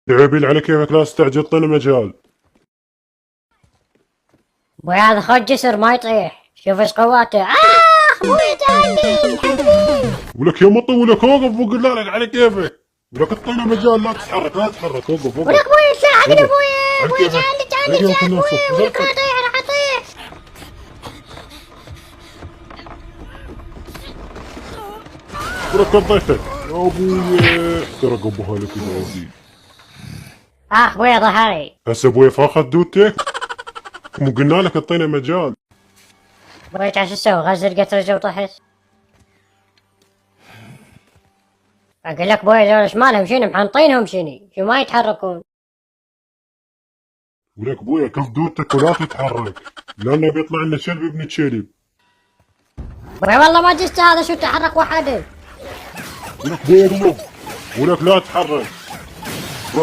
تعبين على كيفك، لا تستعجل، طينا مجال. ابوي هذا خد جسر ما يطيح، شوف ايش قواته. ابوي تعالي الحقني. ولك يا مطي، ولك اوقف وقول لك على كيفك. ولك اعطينا مجال، لا تتحرك لا تتحرك، اوقف ولك اوقف. ابوي ساعدني وقف. ابوي. على ابوي كيفك. تعالي تعالي على كيفك ساعد الناس. ابوي. ولك راح اطيح راح اطيح. ولك قضيتك يا ابوي، احترق ابوها لك العودي. ابوي ظهري. هسه ابوي فاخذ دودتك. مو قلنا لك اعطينا مجال. ابوي تعال شو اسوي؟ غزل قترجه وطحت. اقول لك ابوي ذول ايش مالهم؟ شنو محنطينهم؟ شو ما يتحركون؟ ولك ابوي كف دودتك ولا تتحرك، لانه بيطلع لنا شلب ابن شلب. ابوي والله ما جست هذا، شو تحرك وحده. ولك ابوي قوم. ولك لا تتحرك.